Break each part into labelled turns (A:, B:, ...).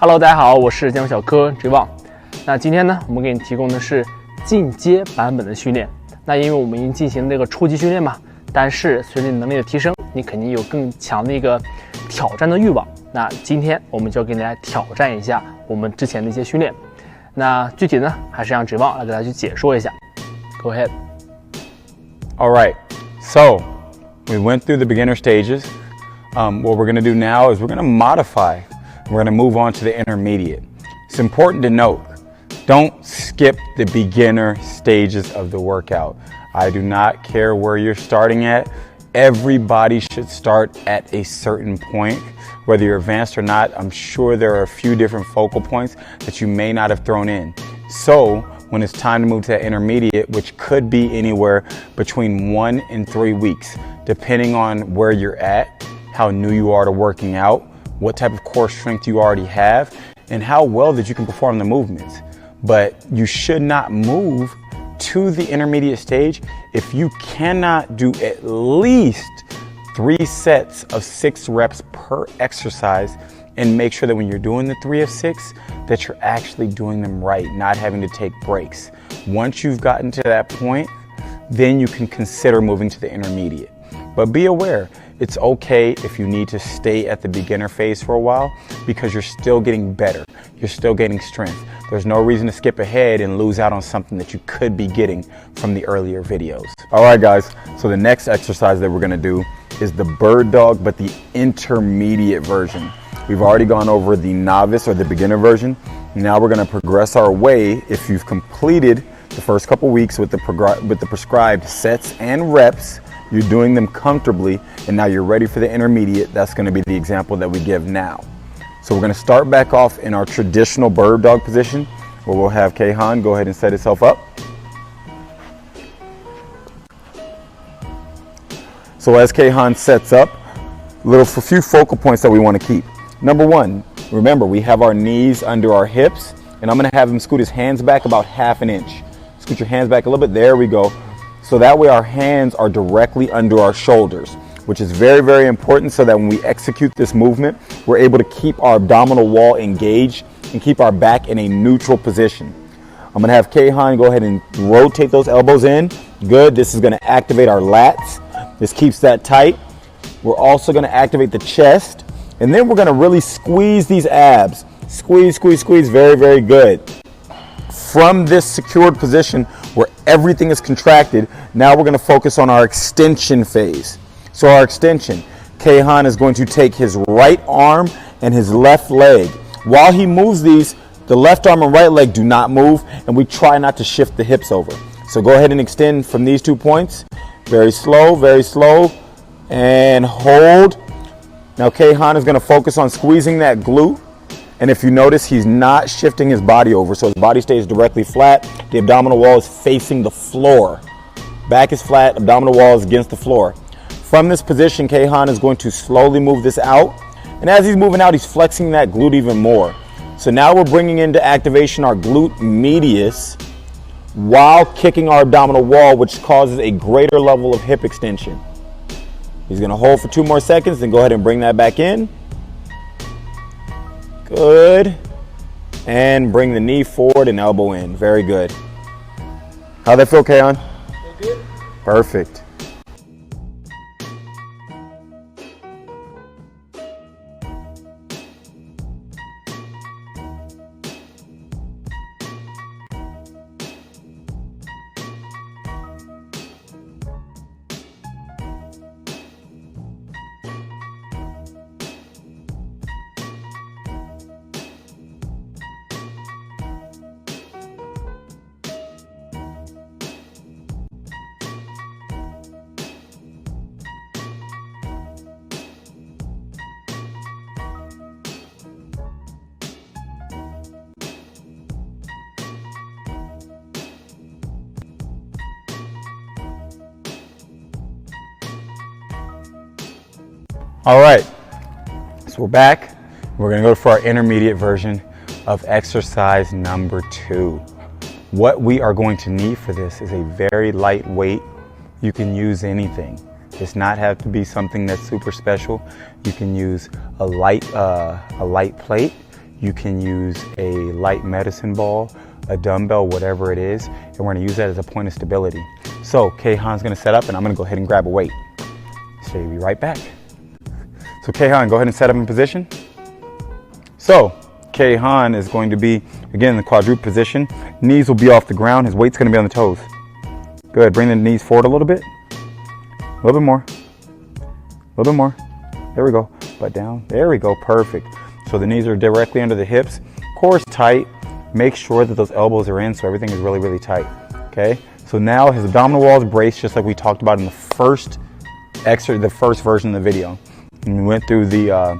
A: Hello， 大家好，我是健康小科追旺。那今天呢，我们给你提供的是进阶版本的训练。那因为我们已经进行这个初级训练嘛，但是随着你能力的提升，你肯定有更强的一个挑战的欲望。那今天我们就要给大家挑战一下我们之前的一些训练。那具体呢，还是让追旺来给大家去解说一下。Go ahead.
B: All right, so we went through the beginner stages. What we're going to do now is we're going to modify. We're going to move on to the intermediate. It's important to note, don't skip the beginner stages of the workout. I do not care where you're starting at. Everybody should start at a certain point. Whether you're advanced or not, I'm sure there are a few different focal points that you may not have thrown in. So when it's time to move to that intermediate, which could be anywhere between 1 and 3 weeks, depending on where you're at, how new you are to working out, what type of core strength you already have, and how well that you can perform the movements. But you should not move to the intermediate stage if you cannot do at least 3 sets of 6 reps per exercise, and make sure that when you're doing the 3 of 6, that you're actually doing them right, not having to take breaks. Once you've gotten to that point, then you can consider moving to the intermediate. But be aware, it's okay if you need to stay at the beginner phase for a while, because you're still getting better. You're still gaining strength. There's no reason to skip ahead and lose out on something that you could be getting from the earlier videos. All right, guys, so the next exercise that we're gonna do is the bird dog, but the intermediate version. We've already gone over the novice or the beginner version. Now we're gonna progress our way. If you've completed the first couple weeks with the prescribed sets and reps, you're doing them comfortably, and now you're ready for the intermediate. That's gonna be the example that we give now. So we're gonna start back off in our traditional bird dog position, where we'll have Kayhan go ahead and set itself up. So as Kayhan sets up, a few focal points that we wanna keep. Number 1, remember we have our knees under our hips, and I'm gonna have him scoot his hands back about 1/2 inch. Scoot your hands back a little bit, there we go. So that way our hands are directly under our shoulders, which is very, very important, so that when we execute this movement, we're able to keep our abdominal wall engaged and keep our back in a neutral position. I'm gonna have Kayhan go ahead and rotate those elbows in. Good, this is gonna activate our lats. This keeps that tight. We're also gonna activate the chest, and then we're gonna really squeeze these abs. Squeeze, squeeze, squeeze, very, very good. From this secured position where everything is contracted, now we're gonna focus on our extension phase. So our extension, Kayhan is going to take his right arm and his left leg. While he moves these, the left arm and right leg do not move, and we try not to shift the hips over. So go ahead and extend from these 2 points. Very slow, and hold. Now Kayhan is gonna focus on squeezing that glute. And if you notice, he's not shifting his body over, so his body stays directly flat. The abdominal wall is facing the floor. Back is flat, abdominal wall is against the floor. From this position, Kayhan is going to slowly move this out. And as he's moving out, he's flexing that glute even more. So now we're bringing into activation our glute medius while kicking our abdominal wall, which causes a greater level of hip extension. He's gonna hold for 2 more seconds, then go ahead and bring that back in. Good. And bring the knee forward and elbow in. Very good. How'd that feel, Kayhan?
A: Feel good.
B: Perfect. All right, so we're back. We're gonna go for our intermediate version of exercise number 2. What we are going to need for this is a very light weight. You can use anything. Does not have to be something that's super special. You can use a light plate. You can use a light medicine ball, a dumbbell, whatever it is, and we're gonna use that as a point of stability. So Kayhan's gonna set up and I'm gonna go ahead and grab a weight. So you'll be right back. So Kayhan, go ahead and set up in position. So Kayhan is going to be, again, in the quadruped position. Knees will be off the ground. His weight's gonna be on the toes. Good, bring the knees forward a little bit. A little bit more. A little bit more. There we go. Butt down. There we go. Perfect. So the knees are directly under the hips. Core is tight. Make sure that those elbows are in so everything is really, really tight. Okay? So now his abdominal wall is braced just like we talked about in the first version of the video. And we went through the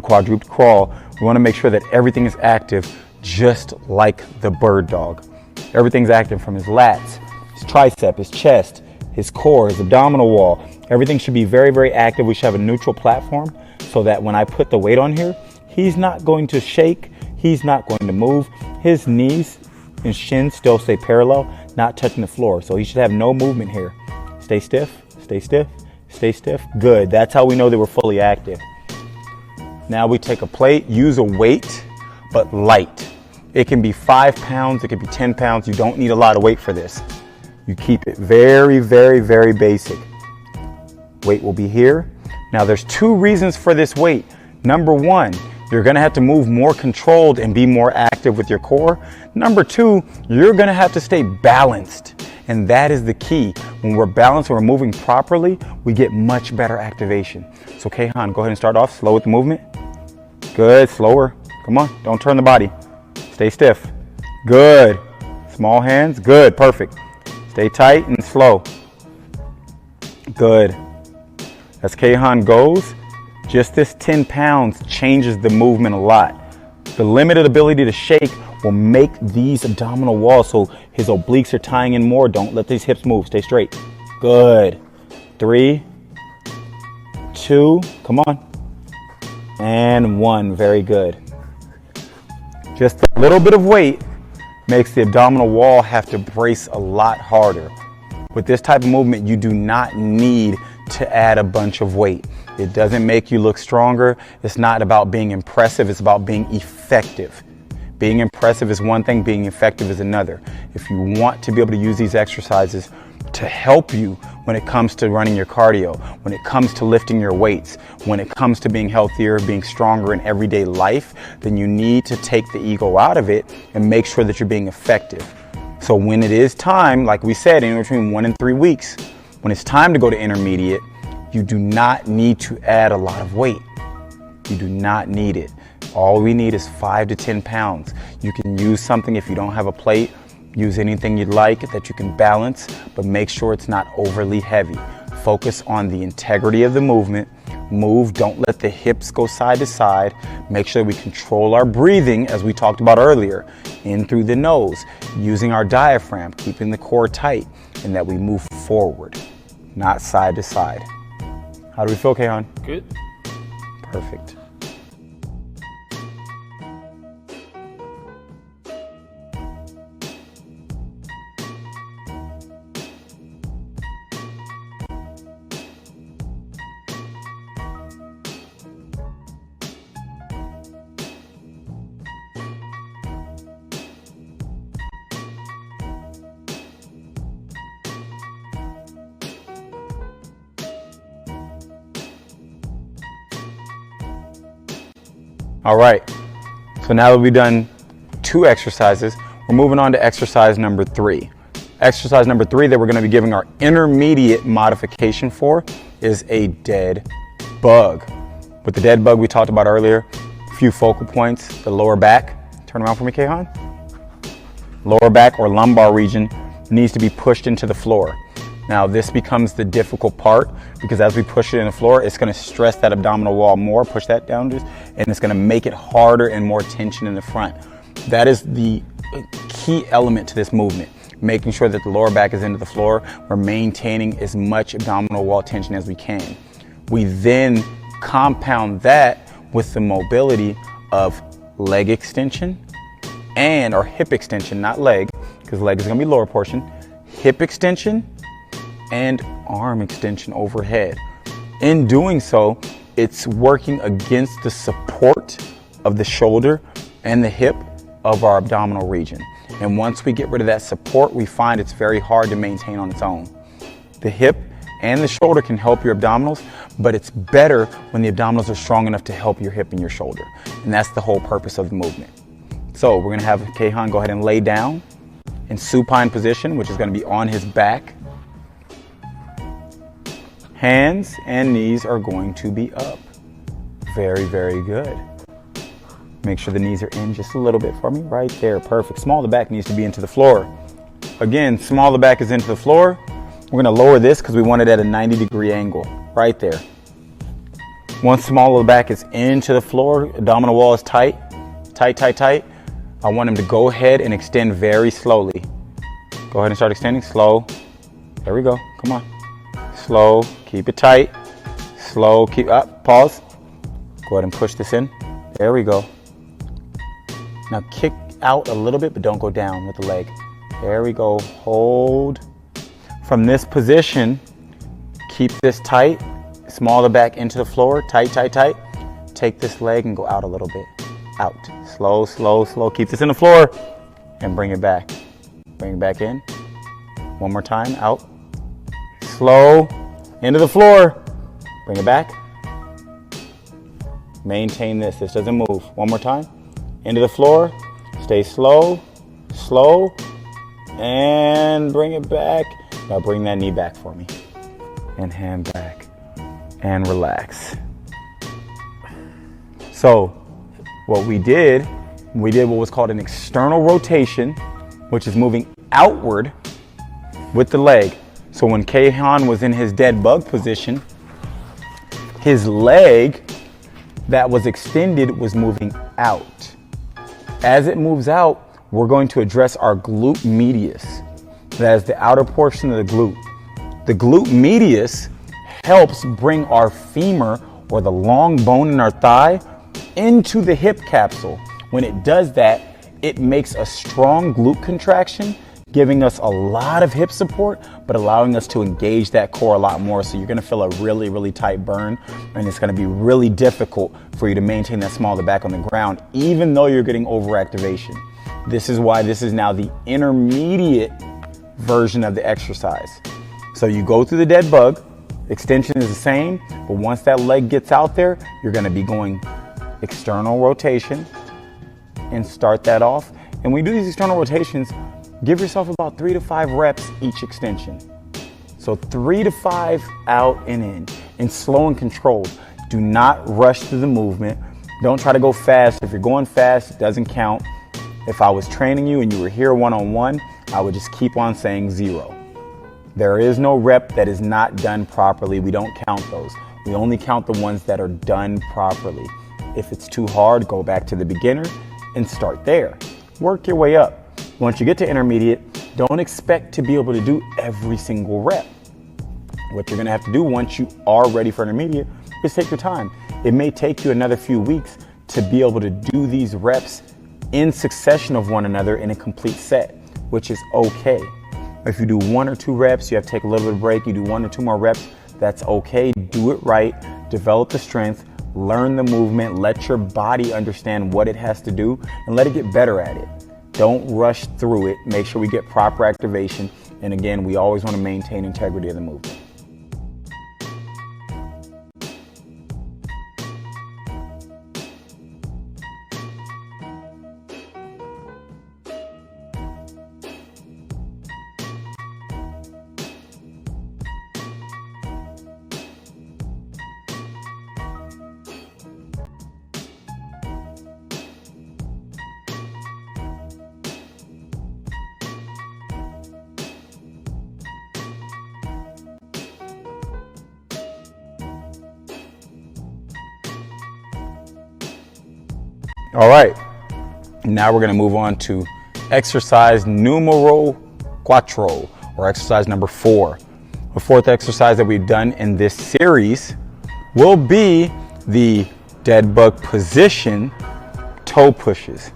B: quadruped crawl. We want to make sure that everything is active just like the bird dog. Everything's active from his lats, his tricep, his chest, his core, his abdominal wall. Everything should be very, very active. We should have a neutral platform so that when I put the weight on here, he's not going to shake, he's not going to move. His knees and shins still stay parallel, not touching the floor. So he should have no movement here. Stay stiff, stay stiff, stay stiff. Good, that's how we know that we're fully active. Now we take a plate, use a weight, but light. It can be 5 pounds, it can be 10 pounds. You don't need a lot of weight for this. You keep it very, very, very basic. Weight will be here. Now there's 2 reasons for this weight. Number 1, you're gonna have to move more controlled and be more active with your core. Number 2, you're gonna have to stay balanced. And that is the key. When we're balanced and we're moving properly, we get much better activation. So Kayhan, go ahead and start off slow with the movement. Good, slower. Come on, don't turn the body. Stay stiff. Good. Small hands, good, perfect. Stay tight and slow. Good. As Kayhan goes, just this 10 pounds changes the movement a lot. The limited ability to shake will make these abdominal walls so his obliques are tying in more. Don't let these hips move. Stay straight. Good. 3, 2, come on. And 1, very good. Just a little bit of weight makes the abdominal wall have to brace a lot harder. With this type of movement, you do not need to add a bunch of weight. It doesn't make you look stronger. It's not about being impressive, it's about being effective. Being impressive is one thing, being effective is another. If you want to be able to use these exercises to help you when it comes to running your cardio, when it comes to lifting your weights, when it comes to being healthier, being stronger in everyday life, then you need to take the ego out of it and make sure that you're being effective. So when it is time, like we said, in between 1 and 3 weeks, when it's time to go to intermediate, you do not need to add a lot of weight. You do not need it. All we need is 5 to 10 pounds. You can use something if you don't have a plate. Use anything you'd like that you can balance, but make sure it's not overly heavy. Focus on the integrity of the movement. Move, don't let the hips go side to side. Make sure we control our breathing, as we talked about earlier, in through the nose, using our diaphragm, keeping the core tight, and that we move forward, not side to side. How do we feel, Kayhan?
A: Good.
B: Perfect. All right, so now that we've done 2 exercises, we're moving on to exercise number 3. Exercise number 3 that we're gonna be giving our intermediate modification for is a dead bug. With the dead bug we talked about earlier, a few focal points, the lower back. Turn around for me, Kayhan. Lower back or lumbar region needs to be pushed into the floor. Now this becomes the difficult part because as we push it in the floor, it's gonna stress that abdominal wall more, push that down just, and it's gonna make it harder and more tension in the front. That is the key element to this movement, making sure that the lower back is into the floor. We're maintaining as much abdominal wall tension as we can. We then compound that with the mobility of leg extension or hip extension, not leg, because leg is gonna be lower portion, hip extension, and arm extension overhead. In doing so, it's working against the support of the shoulder and the hip of our abdominal region. And once we get rid of that support, we find it's very hard to maintain on its own. The hip and the shoulder can help your abdominals, but it's better when the abdominals are strong enough to help your hip and your shoulder. And that's the whole purpose of the movement. So we're gonna have Keihan go ahead and lay down in supine position, which is gonna be on his back. Hands and knees are going to be up. Very, very good. Make sure the knees are in just a little bit for me. Right there, perfect. Small of the back needs to be into the floor. Again, small of the back is into the floor. We're gonna lower this because we want it at a 90-degree angle, right there. Once small of the back is into the floor, abdominal wall is tight, tight, tight, tight. I want him to go ahead and extend very slowly. Go ahead and start extending, slow. There we go, come on. Slow, keep it tight. Slow, keep up, pause. Go ahead and push this in. There we go. Now kick out a little bit, but don't go down with the leg. There we go, hold. From this position, keep this tight. Small the back into the floor, tight, tight, tight. Take this leg and go out a little bit. Out, slow, slow, slow. Keep this in the floor and bring it back. Bring it back in. One more time, out. Slow, into the floor. Bring it back. Maintain this doesn't move. One more time, into the floor. Stay slow, slow, and bring it back. Now bring that knee back for me. And hand back. And relax. So what we did what was called an external rotation, which is moving outward with the leg. So when Keihan was in his dead bug position, his leg that was extended was moving out. As it moves out, we're going to address our glute medius. That is the outer portion of the glute. The glute medius helps bring our femur, or the long bone in our thigh, into the hip capsule. When it does that, it makes a strong glute contraction, giving us a lot of hip support, but allowing us to engage that core a lot more. So you're gonna feel a really, really tight burn, and it's gonna be really difficult for you to maintain that small of the back on the ground, even though you're getting overactivation. This is why this is now the intermediate version of the exercise. So you go through the dead bug, extension is the same, but once that leg gets out there, you're gonna be going external rotation and start that off. And when you do these external rotations, give yourself about 3 to 5 reps each extension. So 3 to 5 out and in, and slow and controlled. Do not rush through the movement. Don't try to go fast. If you're going fast, it doesn't count. If I was training you and you were here one-on-one, I would just keep on saying 0. There is no rep that is not done properly. We don't count those. We only count the ones that are done properly. If it's too hard, go back to the beginner and start there. Work your way up. Once you get to intermediate, don't expect to be able to do every single rep. What you're gonna have to do once you are ready for intermediate is take your time. It may take you another few weeks to be able to do these reps in succession of one another in a complete set, which is okay. If you do 1 or 2 reps, you have to take a little bit of break, you do 1 or 2 more reps, that's okay. Do it right, develop the strength, learn the movement, let your body understand what it has to do, and let it get better at it. Don't rush through it. Make sure we get proper activation. And again, we always want to maintain integrity of the movement. All right, now we're gonna move on to exercise numero 4, or exercise number 4. The 4th exercise that we've done in this series will be the dead bug position toe pushes.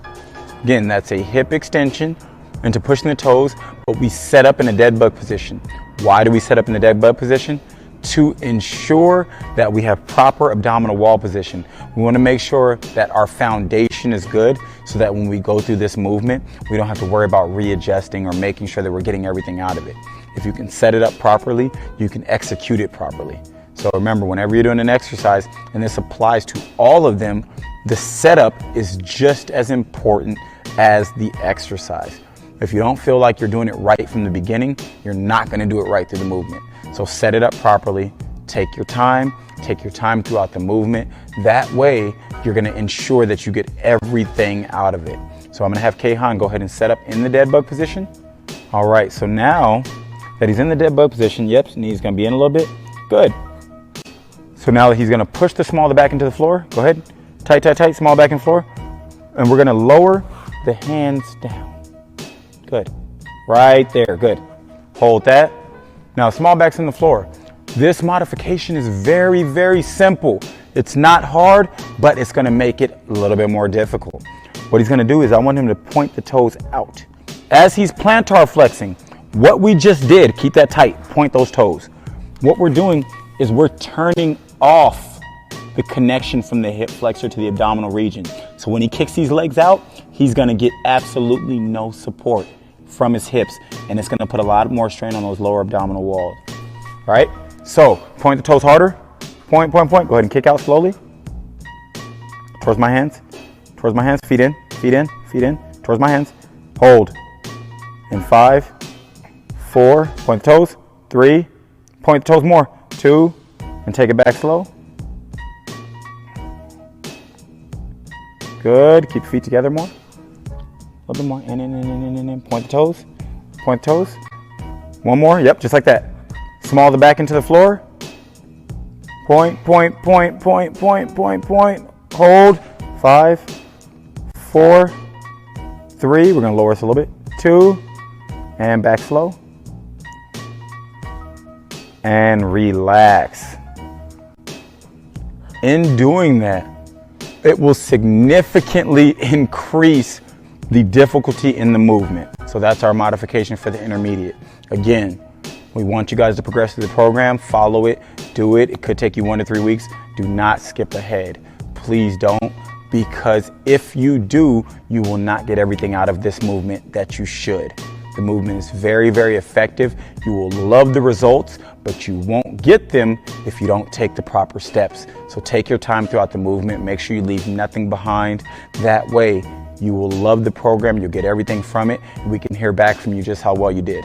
B: Again, that's a hip extension into pushing the toes, but we set up in a dead bug position. Why do we set up in the dead bug position? to ensure that we have proper abdominal wall position. We want to make sure that our foundation is good so that when we go through this movement, we don't have to worry about readjusting or making sure that we're getting everything out of it. If you can set it up properly, you can execute it properly. So remember, whenever you're doing an exercise, and this applies to all of them, the setup is just as important as the exercise. If you don't feel like you're doing it right from the beginning, you're not going to do it right through the movement. So set it up properly, take your time throughout the movement. That way, you're going to ensure that you get everything out of it. So I'm going to have Kayhan go ahead and set up in the dead bug position. All right, so now that he's in the dead bug position, yep, knee's going to be in a little bit. Good. So now that he's going to push the small back into the floor, go ahead, tight, tight, tight, small back in the floor. And we're going to lower the hands down. Good. Right there, good. Hold that. Now small back's in the floor. This modification is very, very simple. It's not hard, but it's gonna make it a little bit more difficult. What he's gonna do is I want him to point the toes out. As he's plantar flexing, what we just did, keep that tight, point those toes. What we're doing is we're turning off the connection from the hip flexor to the abdominal region. So when he kicks these legs out, he's gonna get absolutely no support from his hips, and it's gonna put a lot more strain on those lower abdominal walls. All right, so point the toes harder. Point, point, point. Go ahead and kick out slowly. Towards my hands, feet in, feet in, feet in, towards my hands. Hold. In 5, 4, point the toes, 3, point the toes more, 2, and take it back slow. Good, keep your feet together more. A little bit more, in, point the toes, point the toes. One more, yep, just like that. Small the back into the floor. Point, point, point, point, point, point, point. Hold, 5, 4, 3, we're gonna lower this a little bit. 2, and back slow. And relax. In doing that, it will significantly increase the difficulty in the movement. So that's our modification for the intermediate. Again, we want you guys to progress through the program, follow it, do it. It could take you 1 to 3 weeks. Do not skip ahead. Please don't, because if you do, you will not get everything out of this movement that you should. The movement is very, very effective. You will love the results, but you won't get them if you don't take the proper steps. So take your time throughout the movement. Make sure you leave nothing behind. That way, you will love the program. You'll get everything from it. And we can hear back from you just how well you did.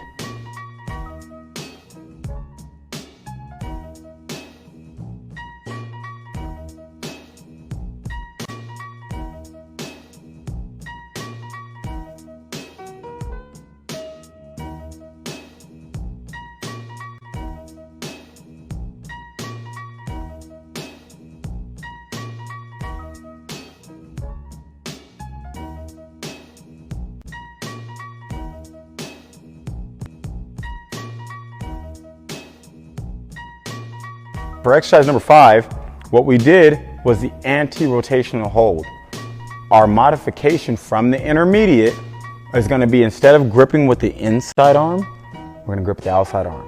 B: For exercise number 5, what we did was the anti-rotational hold. Our modification from the intermediate is going to be, instead of gripping with the inside arm, we're going to grip with the outside arm.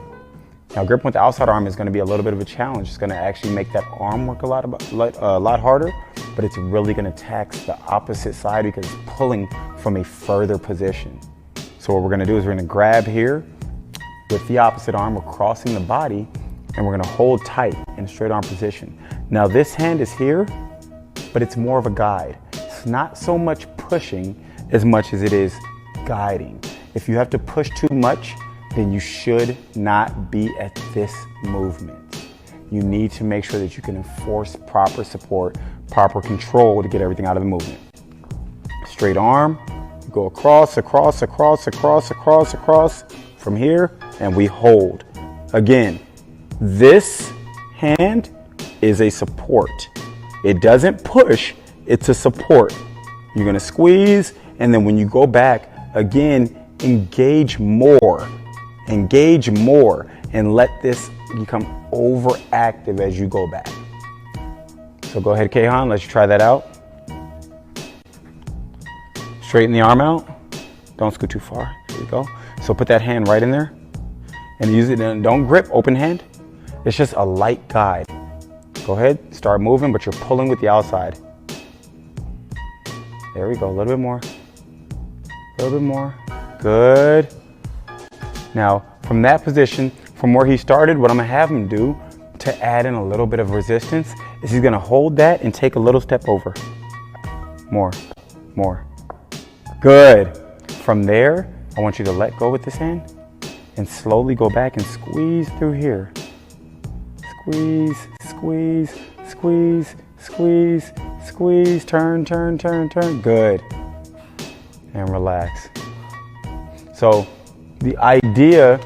B: Now, gripping with the outside arm is going to be a little bit of a challenge. It's going to actually make that arm work a lot harder, but it's really going to tax the opposite side because it's pulling from a further position. So what we're going to do is we're going to grab here with the opposite arm. We're crossing the body, and we're gonna hold tight in a straight arm position. Now this hand is here, but it's more of a guide. It's not so much pushing as much as it is guiding. If you have to push too much, then you should not be at this movement. You need to make sure that you can enforce proper support, proper control to get everything out of the movement. Straight arm, go across, across, across, across, across, across from here, and we hold. Again, this hand is a support. It doesn't push, it's a support. You're gonna squeeze, and then when you go back, again, engage more, and let this become overactive as you go back. So go ahead, Kayhan, let's try that out. Straighten the arm out. Don't scoot too far, there you go. So put that hand right in there, and use it, and don't grip, open hand. It's just a light guide. Go ahead, start moving, but you're pulling with the outside. There we go, a little bit more. A little bit more. Good. Now, from that position, from where he started, what I'm gonna have him do to add in a little bit of resistance is he's gonna hold that and take a little step over. More, more. Good. From there, I want you to let go with this hand and slowly go back and squeeze through here. Squeeze, squeeze, squeeze, squeeze, squeeze, turn, turn, turn, turn. Good. And relax. So the idea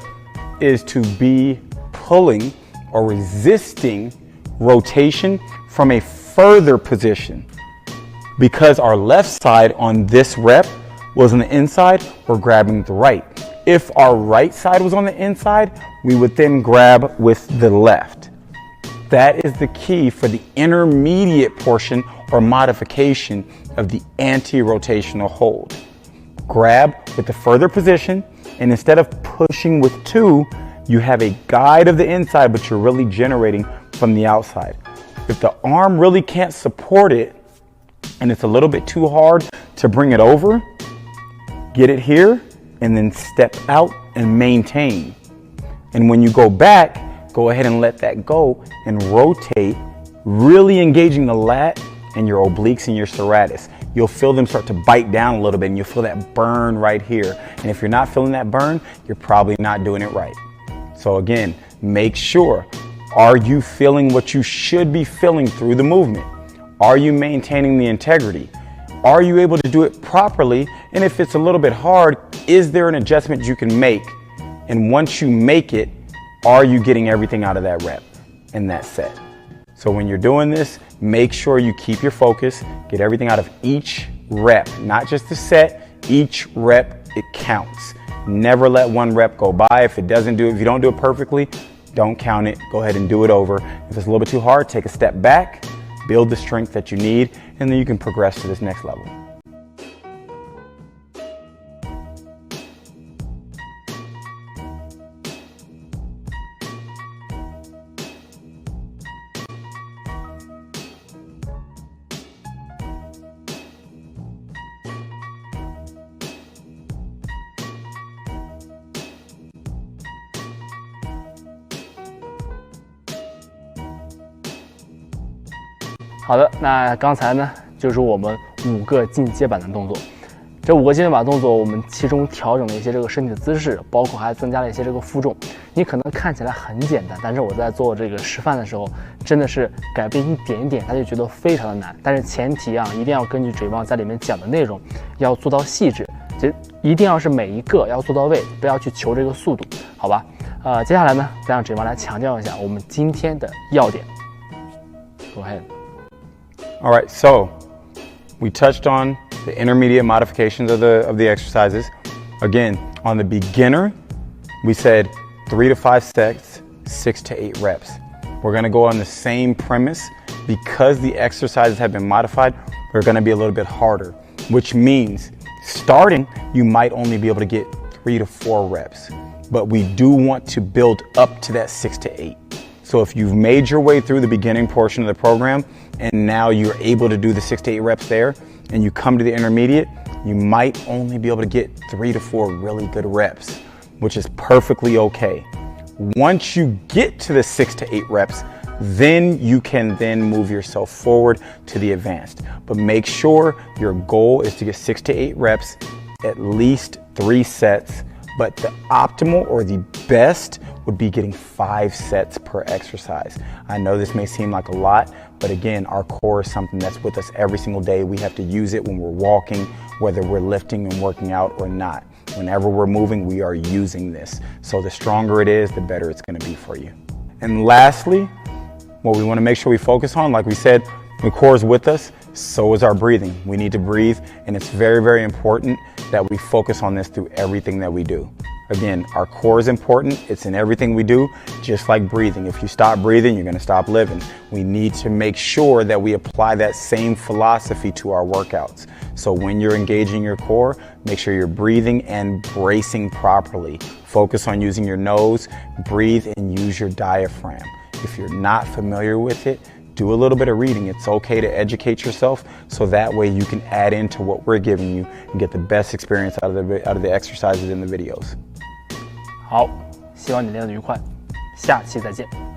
B: is to be pulling or resisting rotation from a further position. Because our left side on this rep was on the inside, we're grabbing the right. If our right side was on the inside, we would then grab with the left. That is the key for the intermediate portion or modification of the anti-rotational hold. Grab with the further position, and instead of pushing with two, you have a guide of the inside, but you're really generating from the outside. If the arm really can't support it, and it's a little bit too hard to bring it over, get it here, and then step out and maintain. And when you go back, go ahead and let that go and rotate, really engaging the lat and your obliques and your serratus. You'll feel them start to bite down a little bit and you'll feel that burn right here. And if you're not feeling that burn, you're probably not doing it right. So again, make sure, are you feeling what you should be feeling through the movement? Are you maintaining the integrity? Are you able to do it properly? And if it's a little bit hard, is there an adjustment you can make? And once you make it, are you getting everything out of that rep and that set? So when you're doing this, make sure you keep your focus, get everything out of each rep, not just the set, each rep, it counts. Never let one rep go by. If you don't do it perfectly, don't count it, go ahead and do it over. If it's a little bit too hard, take a step back, build the strength that you need, and then you can progress to this next level.
A: 好的，那刚才呢就是我们5个进阶版的动作。这5个进阶版动作，我们其中调整了一些这个身体的姿势，包括还增加了一些这个负重。你可能看起来很简单，但是我在做这个示范的时候，真的是改变一点点，他就觉得非常的难。但是前提啊，一定要根据水旺在里面讲的内容，要做到细致，就一定要是每一个要做到位，不要去求这个速度，好吧？接下来呢，再让水旺来强调一下我们今天的要点。Go ahead.
B: All right, so we touched on the intermediate modifications of the exercises. Again, on the beginner, we said 3 to 5 sets, 6 to 8 reps. We're gonna go on the same premise. Because the exercises have been modified, they're gonna be a little bit harder, which means starting, you might only be able to get 3 to 4 reps, but we do want to build up to that 6 to 8. So if you've made your way through the beginning portion of the program and now you're able to do the 6 to 8 reps there and you come to the intermediate, you might only be able to get 3 to 4 really good reps, which is perfectly okay. Once you get to the 6 to 8 reps, then you can then move yourself forward to the advanced. But make sure your goal is to get 6 to 8 reps, at least 3 sets, but the optimal or the best would be getting 5 sets per exercise. I know this may seem like a lot, but again, our core is something that's with us every single day. We have to use it when we're walking, whether we're lifting and working out or not. Whenever we're moving, we are using this. So the stronger it is, the better it's gonna be for you. And lastly, what we wanna make sure we focus on, like we said, the core is with us, so is our breathing. We need to breathe, and it's very, very important that we focus on this through everything that we do. Again, our core is important. It's in everything we do, just like breathing. If you stop breathing, you're gonna stop living. We need to make sure that we apply that same philosophy to our workouts. So when you're engaging your core, make sure you're breathing and bracing properly. Focus on using your nose, breathe, and use your diaphragm. If you're not familiar with it, do a little bit of reading. It's okay to educate yourself so that way you can add into what we're giving you and get the best experience out of the exercises in the videos.
A: 好，希望你练得愉快，下期再见。